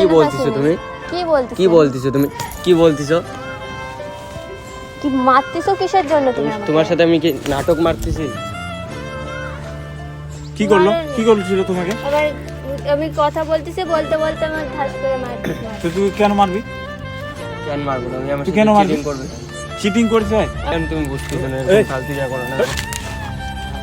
কি বলতিছো তুমি? কি বলতিছো তুমি? কি বলতিছো? কি মারতিছো কিসের জন্য তুমি আমাকে? তোমার সাথে আমি কি নাটক মারতেছি? কি করলো? কি করছিল তোমাকে? আবার আমি কথা বলতেছি, বলতে বলতে আমার ঠাস করে মারতিস। তো তুই কেন মারবি? কেন মারবো না? আমি আমার তুই কেন মারবি? চিটিং করবে? চিটিং করেছে? কেন তুমি বুঝতেছো না? এই। ফালতু যা করো না।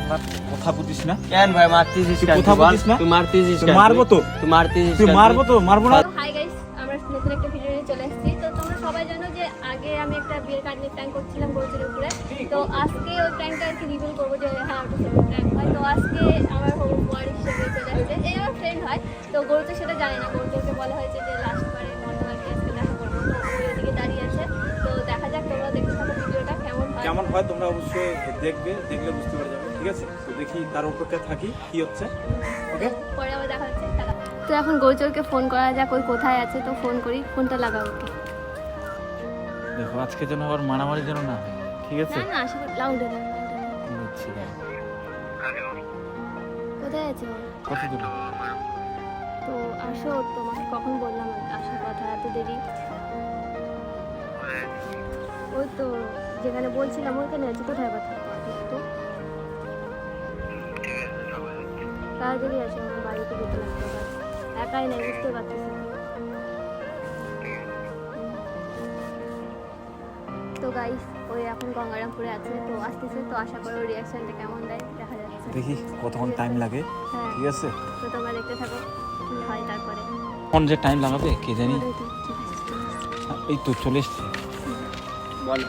আমার কথা বুঝিস না? কেন ভাই মারতেছিস? তুই কেন? কথা বুঝিস না? তুই মারতেছিস তুই কেন? মারবো তো। তুই মারতেছিস তুই কেন? মারবো তো, মারবো না? হাই গাইস, আমরা নতুন একটা ভিডিও নিয়ে চলে এসেছি। তো তোমরা সবাই জানো যে আগে আমি একটা বিয়ের কার্ড নিয়ে প্র্যাঙ্ক করছিলাম গরুচের উপরে। তো আজকে ওই প্র্যাঙ্কটা আর কি রিভিল করবো যে হ্যাঁ ওটা সেরকম প্র্যাঙ্ক হয়। তো আজকে আমার হবু বর হিসেবে চলে আসছে, এই আমার ফ্রেন্ড হয়। তো গরুচে সেটা জানে না, গরুচকে বলা হয়েছে যে লাস্ট বারে গতকালকে আজকে দেখা করবো। তো ওই ওদিকে দাঁড়িয়ে আছে। তো দেখা যাক, তোমরা দেখতে থাকো ভিডিওটা কেমন হয়। কেমন হয় তোমরা অবশ্যই দেখবে, দেখলে বুঝতে পারে যাবে। ঠিক আছে, তো দেখি তার অপেক্ষা থাকি কি হচ্ছে। ওকে, পরে আবার দেখা হচ্ছে। তো এখন গৌচরকে ফোন করা যাক, ওই কোথায় আছে। তো ফোন করি, ফোনটা লাগাও ওকে। দেখো আজকে যেন আবার মারামারি যেন না হয়, ঠিক আছে? না না, আশা করি লাউডে না। বুঝছি না। কোথায় আছে ও? কত দূরে? তো আসো, তোমাকে কখন বললাম আসার কথা, এত দেরি? ওই তো যেখানে বলছিলাম ওইখানে আছে। কোথায় কথা তো তাড়াতাড়ি আসো, আমার বাড়িতে যেতে লাগবে। একাই নাই, বুঝতে পারতেছি। তো গাইস, ওই এখন গঙ্গারামপুরে আছে। তো আসতেছে, তো আশা করো রিয়াকশনটা কেমন দেয় দেখা যাচ্ছে। দেখি কতক্ষণ টাইম লাগে। হ্যাঁ, ঠিক আছে, তো তোমরা দেখতে থাকো কি হয় তারপরে। কোন যে টাইম লাগাবে কে জানি। এই তো চলে এসছে। বলো।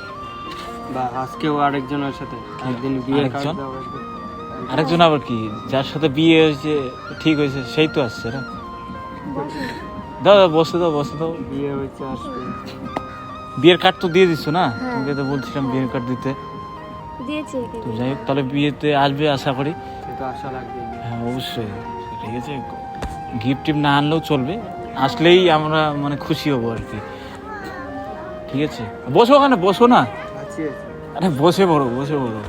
বা আজকেও আরেকজনের সাথে একদিন বিয়ে কার্ড আরেকজন? দাও একদিন। আরেকজন আবার কি? যার সাথে বিয়ে হয়েছে ঠিক হয়েছে সেই তো আসছে না? দাও দাও, বসে দাও, বসে দাও। বিয়ে হয়েছে আসবে। বিয়ের কার্ড তো দিয়ে দিচ্ছ না? হ্যাঁ। তোমাকে তো বলছিলাম বিয়ের কার্ড দিতে। দিয়েছি একে। তো যাই হোক, তাহলে বিয়েতে আসবে আশা করি। সে তো আশা লাগবে। হ্যাঁ অবশ্যই, ঠিক আছে। গিফট টিফট না আনলেও চলবে, আসলেই আমরা মানে খুশি হবো আর কি। ঠিক আছে, বসো ওখানে, বসো না। আছি আছি। আরে বসে পড়ো, বসে পড়ো।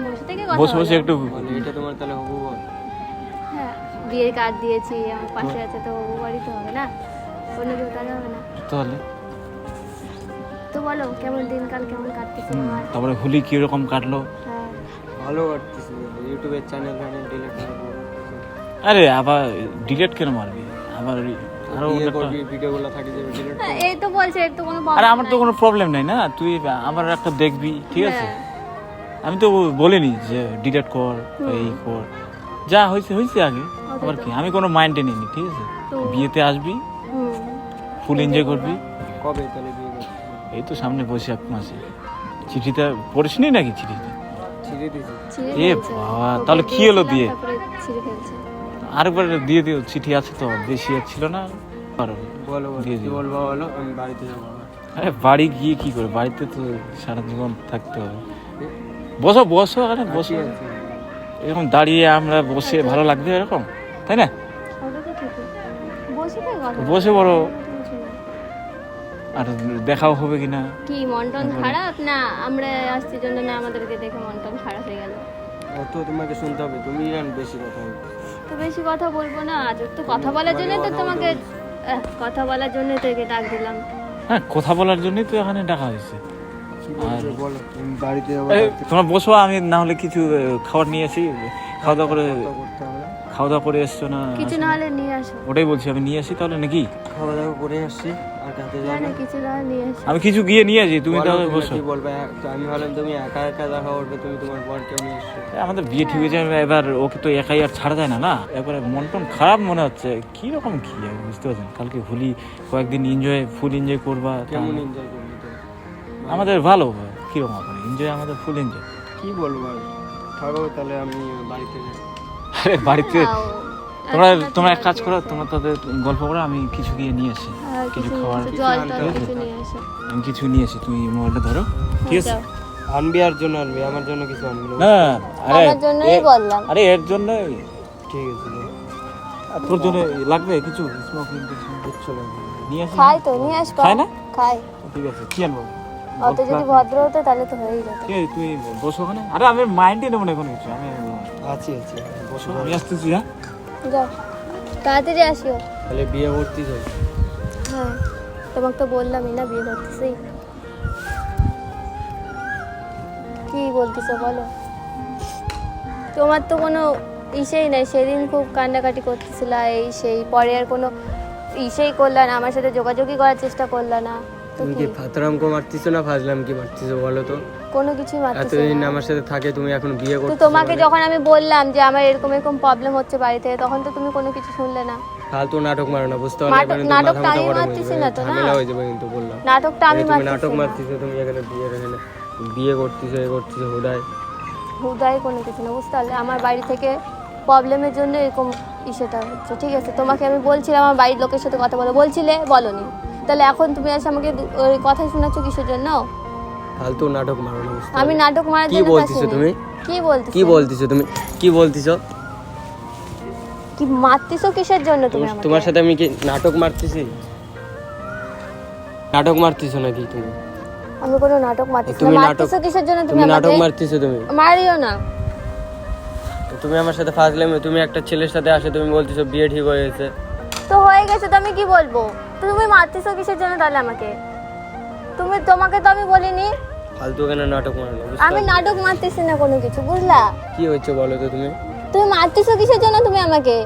বসে থেকে কথা বসে বসে বলো। একটু মানে এটা তোমার তাহলে হবু বল? হ্যাঁ, বিয়ের কার্ড দিয়েছি, আমার পাশে আছে, তো ও বাড়ি তো হবে না, অন্য কেউ তাহলে হবে না। তাহলে তো বলো কেমন দিনকাল কেমন কাটতেছে আমার? তারপরে হোলি কিরকম কাটলো? হ্যাঁ, ভালো কাটতেছে। ইউটিউবের চ্যানেল ডিলিট করবো। আরে আবার ডিলিট কেন মারবি? আবার আরো বিয়ে একটা- করবি, ভিডিওগুলো থাকি যাবে ডিলিট হ্যাঁ, করবি। এই তো বলছে, এর তো কোনো আরে problem আমার তো নাই। কোনো প্রবলেম নাই না, তুই আমার একটা দেখবি, ঠিক আছে? হ্যাঁ, আমি তো বলিনি যে ডিলিট কর বা এই কর, যা হয়েছে হয়েছে আগে। ওটাই আবার তো। কি, আমি কোনো মাইন্ডে নিইনি, ঠিক আছে? তো- বিয়েতে আসবি, হুম, ফুল এনজয় করবি। কবে তাহলে বিয়ে করছিস? এই তো সামনে বৈশাখ মাসে। চিঠিটা পড়িসনি নাকি চিঠিটা? ছিঁড়ে দিয়েছি। ছিঁড়ে এ ফেলছে। বাবা, ওকে তাহলে কি হলো দিয়ে? দিয়েছিলাম, তারপরে ছিঁড়ে ফেলছে। আরেকবার দিয়ে দিও, চিঠি আছে তো, বেশি আর ছিল না। পারো। বলো বলো, দিয়ে কি দিও। বলবো বলো, আমি বাড়িতে যাবো আবার। আরে বাড়ি গিয়ে কি করে, বাড়িতে তো সারা জীবন থাকতে হবে। বসো বসো, আরে বসো। আছি, আছি। এরকম দাঁড়িয়ে আমরা বসে ভালো লাগবে এরকম, তাই না? ওটা তো ঠিকই। বসে থেকে কথা বসে বলো। পড়ো। কিছু না। আর দেখাও হবে কিনা। কি মন টন খারাপ না? আমরা আসছি জন্য না আমাদেরকে দেখে মন টন খারাপ হয়ে গেল? অত তোমাকে শুনতে হবে, তুমি বেশি কথা বলছো। তো বেশি কথা বলবো না, আজ তো কথা বলার জন্য তো তোমাকে কথা বলার জন্য তো একে ডাক দিলাম। হ্যাঁ, কথা বলার জন্যই তো এখানে ডাকা হয়েছে। কি বলছো বলো, তুমি বাড়িতে যাবো। এই, তোমরা বসো, আমি না হলে কিছু খাবার নিয়ে আসি। খাওয়া দাওয়া করে, করতে হবে না। খাওয়া দাওয়া করে এসছো না? কিছু না হলে নিয়ে আসো। ওটাই বলছি, আমি নিয়ে আসি তাহলে নাকি? খাওয়া দাওয়া করে আসছি, আর কাছে না যাবে। না, কিছু না হলে নিয়ে আসো। আমি কিছু গিয়ে নিয়ে আসি, তুমি বলো, তাহলে তুমি বসো। কি বলবে? তো আমি ভাবলাম তুমি একা একা দেখা করবে, তুমি তোমার বরকে নিয়ে এসছো। আমাদের বিয়ে ঠিক হয়েছে, এবার ওকে তো একাই আর ছাড়া যায় না না। এবারে মন টন খারাপ মনে হচ্ছে, কিরকম কি আমি বুঝতে পারছেন। কালকে হোলি, কয়েকদিন এনজয়, ফুল এনজয় করবা। কেমন এনজয় করবি তো? আমাদের ভালো, কিরকম এনজয়, আমাদের ফুল এনজয়। কি বলবো আর, থাকো তাহলে, আমি বাড়িতে যাই। আরে বাড়িতে যাও। তোমরা এক কাজ করো, তোমরা তাদের গল্প করো, আমি কিছু গিয়ে নিয়ে আসি। আর কিছু কিছু খাবার, কিছু জল আনতে টল হবে। কিছু নিয়ে আসো। আমি কিছু নিয়ে আসি, তুমি মোবাইলটা ধরো, ঠিক আছে? যাও। আনবি আর জন্য আনবি, আমার জন্য কিছু আনবি না। না, আরে আমার জন্যই বললাম। আরে এর জন্য, ঠিক আছে যাও। আর তোর জন্য লাগবে কিছু স্মোকিং কিচ্ছু লাগবে না। নিয়ে আসি। খাই তো, নিয়ে আসবো। খাই না? খাই। ঠিক আছে, কি আনবো? অত যদি ভদ্র হতো তাহলে তো হয়েই যেত। ঠিক আছে, তুই বসো ওখানে। আরে আমি মাইন্ডে নেবো না কোনো কিছু, আমি আছি আছি, বসো। আমি আসতেছি। হ্যাঁ, যাও, তাড়াতাড়ি আসিও। তাহলে বিয়ে করতে যাই। হ্যাঁ, তোমাকে তো বললামই না বিয়ে করতেছি। কি বলতেছো বলো? তোমার তো কোনো ইসেই নাই, সেদিন খুব কান্নাকাটি করতেছিল এই সেই, পরে আর কোনো ইসেই করলা না, আমার সাথে যোগাযোগই করার চেষ্টা করলা না। তো তুমি কি কি ফাতরাম কো মারতিছো না ফাজলাম কি মারতিছো বলো তো? কোনো কিছুই মারতেছো এতদিন না। আমার সাথে থাকে, তুমি এখন বিয়ে তো করতেছো তোমাকে মানে? যখন আমি বললাম যে আমার এরকম এরকম প্রবলেম হচ্ছে বাড়িতে, তখন তো তুমি কোনো কিছু শুনলে না। ফালতু নাটক মারো না, বুঝতে পারলে? এখানে তো নাটকটা মাথা আমি গরম হয়ে মারতেছি যাবে, না তো, না? ঝামেলা হয়ে যাবে কিন্তু বললাম। নাটকটা আমি তুমি মারতেছি নাটক না। মারতিছো, তুমি এখানে বিয়ে করতেছো, এ করতেছো হুদায়। হুদাই কোনো কিছু না, বুঝতে পারলে? আমার বাড়ি থেকে প্রবলেমের জন্য এরকম ইসেটা হচ্ছে, ঠিক আছে? তোমাকে আমি বলছিলাম আমার বাড়ির লোকের সাথে কথা বলো, বলছিলে, বলনি। তাহলে এখন তুমি এসে আমাকে ওই কথা শোনাচ্ছ কিসের জন্য? ফালতু নাটক মারো না, বুঝতে আমি পারলে? নাটক মারার কি জন্য তো বলতিছো আসিনি। তুমি? কি বলতিছো? কি বলতিছো তুমি? কি বলতিছো? কি মারতিছো কিসের জন্য তুমি আমাকে? তোমার সাথে আমি কি নাটক মারতেছি? নাটক মারতেছো নাকি তুমি? আমি কোনো নাটক মারতেছি না। তুমি মারতিছো কিসের জন্য তুমি তুমি নাটক আমাকে? মারতেছো তুমি? মারিও না। তুমি আমার সাথে ফাজলামি, তুমি একটা ছেলের সাথে আসে তুমি বলতেছো বিয়ে ঠিক হয়ে গেছে। তো হয়ে গেছে, তো আমি কি বলবো? তো তুমি মারতিছো কিসের জন্য তাহলে আমাকে? তোমাকে তো আমি বলিনি। ফালতু কেন নাটক মারো না, বুঝতে আমি পারলে? নাটক মারতেছি না কোনো কিছু, বুঝলা? কি হচ্ছে বলো তো তুমি? তুমি মারতেছো কিসের জন্য তুমি আমাকে?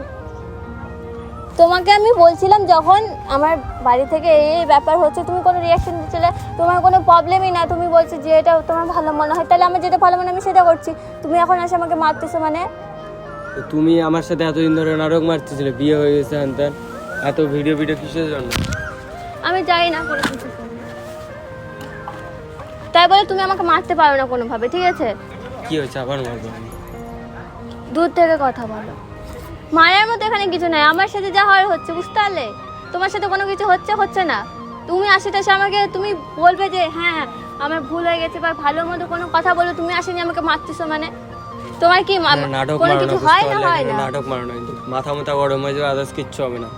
তোমাকে আমি বলছিলাম যখন আমার বাড়ি থেকে এই ব্যাপার হচ্ছে, তুমি কোনো রিয়াকশন দিচ্ছিলে, তোমার কোনো প্রবলেমই না, তুমি বলছো যে এটা তোমার ভালো মনে হয়, তাহলে আমার যেটা ভালো মনে হয় আমি সেটা করছি। তুমি এখন এসে আমাকে মারতেছো মানে? তো তুমি আমার সাথে এতদিন ধরে নাটক মারতেছিলে, বিয়ে হয়ে গেছে হ্যান ত্যান, এত ভিডিও কিসের জন্য? আমি জানি না কোনো কিছু। তাই বলে তুমি আমাকে মারতে পারো না কোনোভাবে, ঠিক আছে? কি হচ্ছে আবার মারবো আমি? দূর থেকে কথা বলো। মায়ের মতো এখানে কিছু নাই, আমার সাথে যা হয় হচ্ছে, বুঝতে পারলে? তোমার সাথে কোনো কিছু হচ্ছে না। তুমি আসিতে এসে আমাকে তুমি বলবে যে হ্যাঁ আমার ভুল হয়ে গেছে, বা ভালো মতো কোনো কথা বলো, তুমি আসেনি আমাকে মারতেছো মানে? তোমার কি নাটক কোনো মারো না, কিছু বুঝতে হয় না? পারলে? হয় এখানে না। নাটক মারো না, কিন্তু মাথা গরম হয়ে যাবে, আদার্স কিচ্ছু হবে না।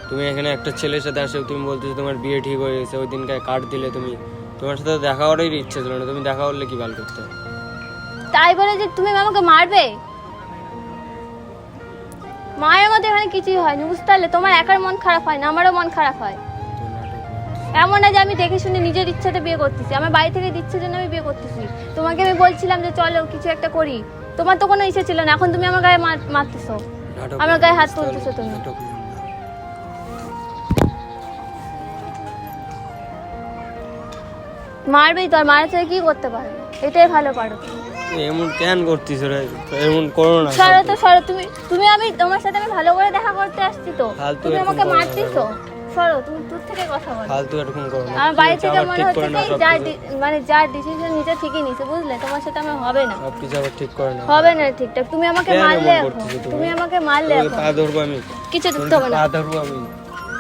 তুমি এখানে একটা ছেলের সাথে আসে তুমি বলতেছো তোমার বিয়ে ঠিক হয়ে গেছে, ওই দিনকে কার্ড দিলে তুমি, তোমার সাথে তো দেখা করারই ইচ্ছে ছিল না, তুমি দেখা করলে কি ভালো করতে? তাই বলে যে তুমি আমাকে মারবে? মায়ের মতো এখানে কিছুই হয়নি, বুঝতে পারলে? তোমার একার মন খারাপ হয় না, আমারও মন খারাপ হয়। তো নাটক এমন না যে আমি দেখে শুনে নিজের ইচ্ছাতে বিয়ে করতেছি, আমার বাড়ি থেকে দিচ্ছে জন্য আমি বিয়ে করতেছি। তোমাকে আমি বলছিলাম যে চলো কিছু একটা করি, তোমার তো কোনো ইচ্ছে ছিল না, এখন তুমি আমার গায়ে মারতেছো, নাটক আমার গায়ে হাত বুঝতে পারলে? তুলতেছো তুমি। নাটক মারবেই তো, আর মারা থেকে কি করতে পারো? এটাই ভালো পারো। এমন কেন করতিস রে? এমন করো না। সরো তো সরো, তুমি আমি তোমার সাথে আমি ভালো করে দেখা করতে আসছি তো, ফালতু তুমি এরকম আমাকে করো না, মারতেছো। সরো, তুমি দূর থেকে কথা বলো। ফালতু এরকম করো না। আমার কি বাড়ি হচ্ছে? থেকে আবার মনে ঠিক হচ্ছে করে না কি সব যার কিছু। মানে যার ডিসিশন নিজে ঠিকই নিছে, বুঝলে? তোমার সাথে আমার হবে না, সব কিছু আবার ঠিক করে না। হবে না ঠিকঠাক। তুমি আমাকে কেন মারলে এমন এখন, করতেছো তুমি? তুমি আমাকে মারলে তোমাকে এখন। পা ধরবো আমি, কিছু তোমাকে ধরতে হবে না, পা ধরবো আমি।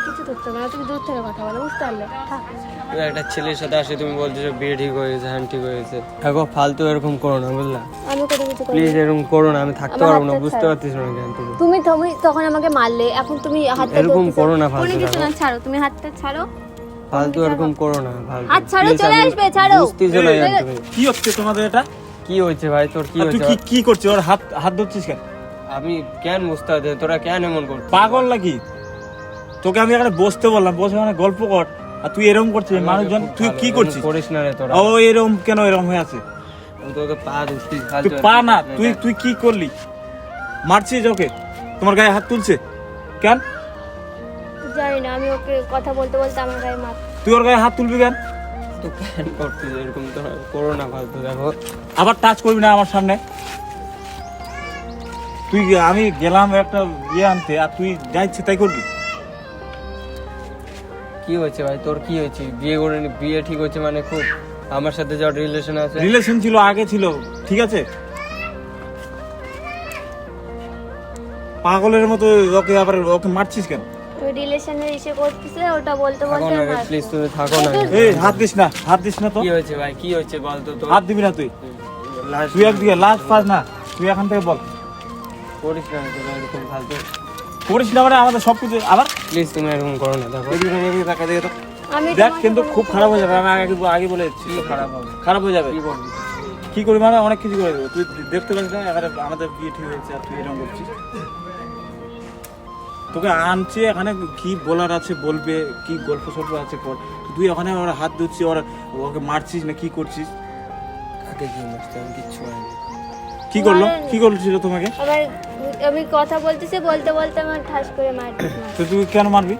কিছু ধরতে হবে না, তুমি দূর থেকে কথা বলো, বুঝতে পারলে? থাক। তুমি একটা ছেলের সাথে আসে তুমি বলতেছো বিয়ে ঠিক হয়ে গেছে, হ্যাঁ ঠিক হয়ে গেছে। দেখো ফালতু এরকম করো না, বুঝলা? আমি কোনো কিছু করি প্লিজ এরকম করো না, আমি থাকতে আমার পারবো না, হাতটা বুঝতে ছাড়ো। পারছিস না কেন তুমি? তুমি তুমি তখন আমাকে মারলে, এখন তুমি হাতটা এরকম ধরতেছো। করো না, কোনো ফালতু কিছু দেখো। না, ছাড়ো, তুমি হাতটা ছাড়ো। ফালতু এরকম করো না, ফালতু। হাত ছাড়ো, Please, চলে আমি আসবে, ছাড়ো। বুঝতেছো না কেন তুমি? কি হচ্ছে তোমাদের এটা? কি হয়েছে ভাই তোর? কি আর তুই হয়েছে? কি করছিস? ওর হাত হাত ধরছিস কেন? আমি কেন বুঝতে পারছি? তোরা কেন এমন করছিস? পাগল নাকি? তোকে আমি এখানে বসতে বললাম, বসে মানে গল্প কর, আর তুই এরকম করছিস। মানুষজন, তুই কি করছিস? করিস না রে তোরা। ও এরকম কেন এরকম হয়ে আছে? আমি তোকে পা ধরছিস তুই ফালতু। পা না, তুই কি করলি? মারছিস ওকে? তোমার গায়ে হাত তুলছে কেন? জানি না, আমি ওকে কথা বলতে বলতে আমার গায়ে মার। তুই ওর গায়ে হাত তুলবি কেন? তো কেন করছিস এরকম? তোরা করো না ফালতু দেখো। আবার টাচ করবি না আমার সামনে। তুই আমি গেলাম একটা ইয়ে আনতে, আর তুই যা ইচ্ছে তাই করবি? কি হয়েছে ভাই তোর? কি হয়েছে? বিয়ে ঠিক হচ্ছে মানে খুব আমার সাথে যা রিলেশন আছে। রিলেশন ছিল, আগে ছিল, ঠিক আছে? পাগলের মতো ওকে মারছিস কেন? ওই রিলেশনের ইসে করতেছে, ওটা বলতে থাকো বলতে না মার। প্লিজ, তুমি থাকো না। এই হাত দিস না, হাত দিস না তো। কি হয়েছে ভাই? কি হয়েছে বল তো তোর? হাত দিবি না তুই। লাস্ট তুই একদিকে লাস্ট ফার্স্ট না, তুই এখান থেকে বল। করিস না তোরা এরকম ফালতু। করিস না মানে আমাদের সবকিছু আবার প্লিজ তুমি এরকম করো না দেখো। আমি দেখ, তোমাকে কিন্তু কোনো খুব কিছু খারাপ হয়ে বলবো যাবে। আমি আগে বলে দিচ্ছি, কি খারাপ হবে? খারাপ হয়ে যাবে। কি করবি? কি করি মানে অনেক কিছু করে দেবো। তুই দেখতে পাচ্ছিস না এবারে আমাদের বিয়ে ঠিক হয়েছে, আর তুই এরকম করছিস। তোকে আনছে এখানে, কি বলার আছে বলবে, কি গল্প সল্প আছে কর। তুই ওখানে ওর হাত ধরছিস, ওকে মারছিস না কি করছিস? কাকে কি মারতে, আমি কিচ্ছু হয়নি। কি করলো, কি করছিল তোমাকে? আবার আমি কথা বলতেছি, বলতে বলতে আমার ঠাস করে মারতে। তো তুই কেন মারবি?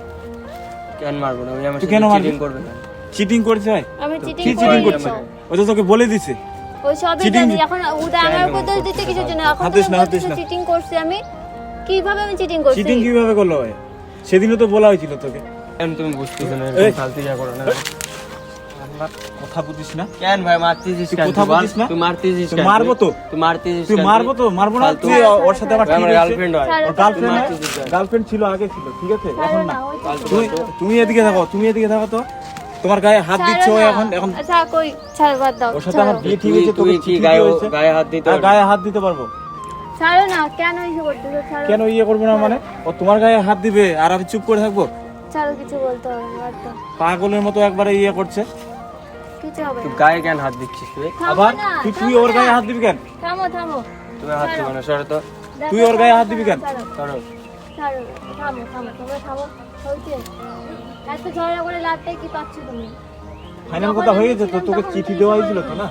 কেন মারবো না? আমি আমার তুই কেন মারবি? চিটিং করবে না। চিটিং করছে ভাই? আমি কি চিটিং চিটিং করি করছে? ও তো তোকে বলে দিছে। ওই সবই cheating- জানি, এখন ওটা আমার উপর দোষ দিতে কিছু জন্য। এখন হাতিস না, তুমি হাতিস না। চিটিং করছি আমি, কিভাবে আমি চিটিং করছি? চিটিং কিভাবে করলো ভাই? সেদিনও তো বলা হয়েছিল তোকে। কেন তুমি বুঝতেছো না? এই। এরকম ফালতু ইয়া করো না। আল্লাহ, কথা বুঝিস না? কেন ভাই মারতেছিস? তুই কেন? কথা তুই বল। বলিস না? তুই মারতেছিস তুই কেন? মারবো তো। তুই মারতেছিস তুই কেন? মারবো তো, মারবো না? ফালতু। তুই ওর সাথে আমার আমার গার্লফ্রেন্ড হয়। ছাড়ো, ওর গার্লফ্রেন্ড তুই মারতেছিস কেন? গার্লফ্রেন্ড ছিল, আগে ছিল, ঠিক আছে? ছাড়ো এখন না, না। ওই ফালতু তুমি বকো। তুমি এদিকে থাকো, তুমি এদিকে থাকো তো। তোমার গায়ে হাত দিচ্ছে ও ছাড়ো না। এখন, এখন আচ্ছা কই, ছাড়ো, বাদ দাও, ওর সাথে ছাড়ো। আমার বিয়ে ঠিক তুই হয়েছে, তোকে তুই কি চিঠি গায়ে হয়েছে। গায়ে হাত দিতে আর পারবি? গায়ে হাত দিতে পারবো? ছাড়ো না, কেন ইসে করতেছো? ছাড়ো, কেন ইয়ে করবো না মানে? ও তোমার গায়ে হাত দিবে আর আমি চুপ করে থাকবো? ছাড়ো, কিছু বলতে হবে না, বাদ দাও, পাগলের মতো একবারে ইয়ে করছে। কিছু হবে তুই না। গায়ে কেন হাত দিচ্ছিস তুই? থামো আবার না, তুই ওর থামো গায়ে না। হাত দিবি কেন? থামো, থামো, তুমি হাত ছাড়ো। দিবে না, সরো তো। দেখো, তুই ওর গায়ে হাত দিবি কেন? ছাড়ো, সরো। ছাড়ো, থামো, থামো, তোমরা থামো, হয়েছে? এত ঝগড়া করে লাভটাই কি পাচ্ছ তুমি? ফাইনাল কথা হয়ে গেছে তো, তোকে চিঠি দেওয়া হয়েছিল তো না?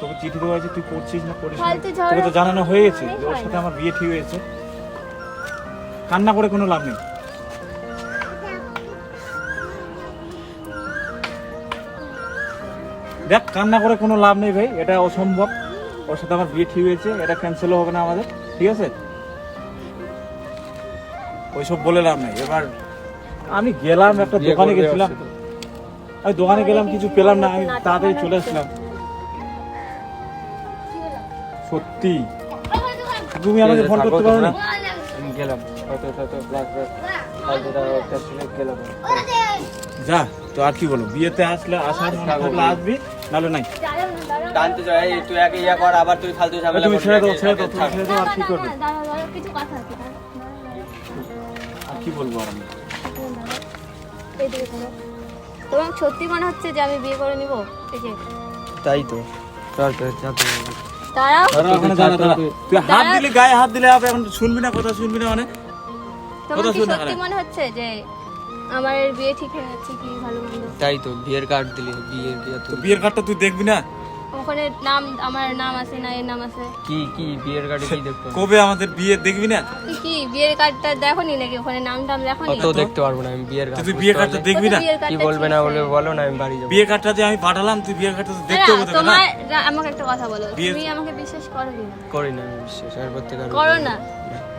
তোকে চিঠি দেওয়া হয়েছে, তুই পড়ছিস না পড়িস না? ফালতু ঝগড়া তোকে তো জানানো হয়ে গেছে যে ওর হয় সাথে না। আমার বিয়ে ঠিক হয়েছে। কান্না করে কোনো লাভ নেই। দেখ, কান্না করে কোনো লাভ নেই ভাই, এটা অসম্ভব। ওর সাথে আমার বিয়ে ঠিক হয়েছে, এটা ক্যান্সেলও হবে না আমাদের, ঠিক আছে? ওইসব বলে লাভ নেই। এবার আমি গেলাম একটা বিয়ে দোকানে করবে গেছিলাম, আসছে তো। আমি দোকানে গেলাম, কিছু পেলাম না, আমি তাড়াতাড়ি চলে আসলাম। সত্যি তুমি আমাকে ফোন করতে পারো না? আমি গেলাম, হয়তো হয়তো ব্লাক ব্লাক ফালতু টাকা একটা শুনে গেলাম। যা, তো আর কি বলবো, বিয়েতে আসলে আসার মনে থাকলে আসবি, নাহলে নাই। দাঁড়াও না, দাঁড়াও না। টানতে যাই, তুই একে ইয়া কর, আবার তুই ফালতু ঝামেলা তুমি করবি। ছেড়ে দাও, একে- ছেড়ে দাও, একে তুমি থাক। ছেড়ে দাও, আর কি করবে? দাঁড়াও, দাঁড়াও, কিছু কথা আছে, দাঁড়াও, আর কি বলবো আর আমি? দাঁড়াও। এইদিকে করো। তোমার সত্যি মনে হচ্ছে যে আমি বিয়ে করে নিব? এই যে, তাই তো, চল তো, যা তুই। দাঁড়াও। দাঁড়া, ওখানে দাঁড়া, দাঁড়া। তুই হাত দিলে, গায়ে হাত দিলে, আবার এখন শুনবি না, কথা শুনবি না মানে? তোমার কথা কি শুন না, সত্যি আরে। মনে হচ্ছে যে আমার বিয়ে ঠিক হয়ে যাচ্ছে? কি ভালো মন্দ তাই তো, বিয়ের কার্ড দিলি, বিয়ের বিয়ে তো তুই বিয়ের কার্ডটা তুই দেখবি না? ওখানে নাম, আমার নাম আছে না, এর নাম আছে? কি কি বিয়ের কার্ডে কি দেখতে হবে? কবে আমাদের বিয়ে দেখবি না? তুই কি বিয়ের কার্ডটা দেখোনি নাকি? ওখানে নাম টাম দেখোনি? অত দেখতে পারবো না আমি বিয়ের তো কার্ড। তুই বিয়ে কার্ডটা দেখবি না? বিয়ের কি কার্ডটা বলবে না বলে বলো না, আমি বাড়ি যাবো। বিয়ে কার্ডটা যে আমি পাঠালাম, তুই বিয়ে কার্ডটা তো দেখতে হবে তোকে না? তোমার আমাকে একটা কথা বলো, বিয়ে- তুমি আমাকে বিশ্বাস করো কি না? করি না আমি বিশ্বাস, এরপর থেকে আর করো না,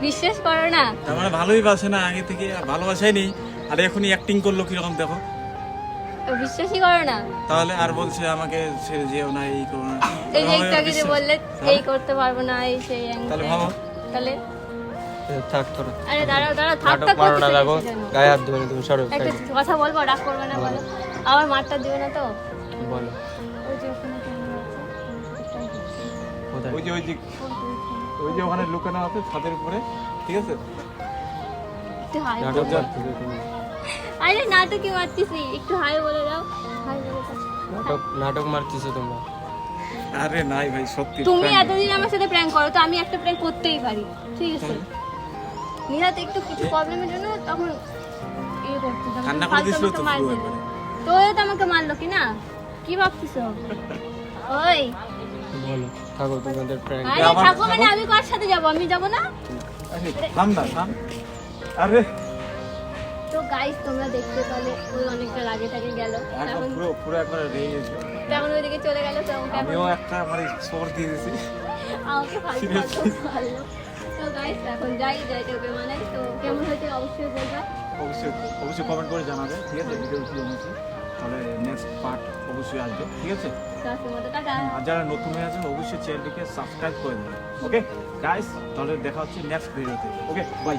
বিশ্বাস করো না? তার মানে ভালোই বাসে না আগে থেকে, আর ভালোবাসাই নেই, আর এখনই অ্যাক্টিং করলো কিরকম দেখো। বিশ্বাসই করো না? তাহলে আর বলছে আমাকে ছেড়ে যেও না, এই করো না। এই যে তাহলে একটু আগে যে বিশ্বাস- বললে এই করতে পারবো না, এই সেই তাহলে ভাবো। তাহলে থাক তোরা। আরে দাঁড়াও, দাঁড়াও, থাক নাটক থাক মারো না, করতেছো দেখো কিসের জন্য? গায়ে হাত দেবে না তুমি, সরো একটা side এ। কথা বলবো, রাগ করবে না বলো? আবার মারটা দিবে না তো? বলো ওই যে ওখানে ক্যামেরা আছে, কোথায়? ওই যে ওই যে ওখানে লুকানো আছে ছাদের উপরে, ঠিক আছে? একটু হাই নাটক বলো। মারতেছো তুমি। আরে নাটকই মারতেছি, একটু হাই বলে দাও, হাই বলে দাও। নাটক মারতেছো তোমরা। আরে নাই ভাই, সত্যি তুমি prank। এতদিন আমার সাথে প্র্যাঙ্ক করো, তো আমি একটা প্র্যাঙ্ক করতেই পারি, ঠিক আছে? নিহাত একটু কিছু প্রবলেমের জন্য তখন ইয়ে করতে হবে, কান্না করে ফালতু দিছিল আমাকে তো মার পুরো দিল। একবারে। তো ও তো আমাকে মারলো কি না? কি ভাবতেছো? ওই বলো, থাকো তোমাদের প্র্যাঙ্ক। আরে আমার- থাকো মানে আমি কার সাথে যাব? আমি যাব না? আরে থাম না, থাম। আরে তো গাইস তোমরা দেখতে পেলে ওই অনেকটা রাগে টাগে গেল, একবার এখন পুরো পুরো একবার রেগে গেছিল। এখন ওইদিকে চলে গেল, তো আমাকে এখন আমিও একটা মানে সর দিয়ে দিয়েছি। আমাকে ফালতু Seriously? ফালতু মারলো। তো গাইস এখন যাই তোকে মানে, তো কেমন হয়েছে অবশ্যই বলবা। অবশ্যই অবশ্যই কমেন্ট করে জানাবে, ঠিক আছে? ভিডিও কি হয়েছে, তাহলে নেক্সট পার্ট অবশ্যই আসবে, ঠিক আছে? তো আজকের মতো টাটা। আর যারা নতুন হয়ে আছেন অবশ্যই চ্যানেলটিকে সাবস্ক্রাইব করে দেবেন। ওকে গাইস, তাহলে দেখা হচ্ছে নেক্সট ভিডিওতে। Okay bye.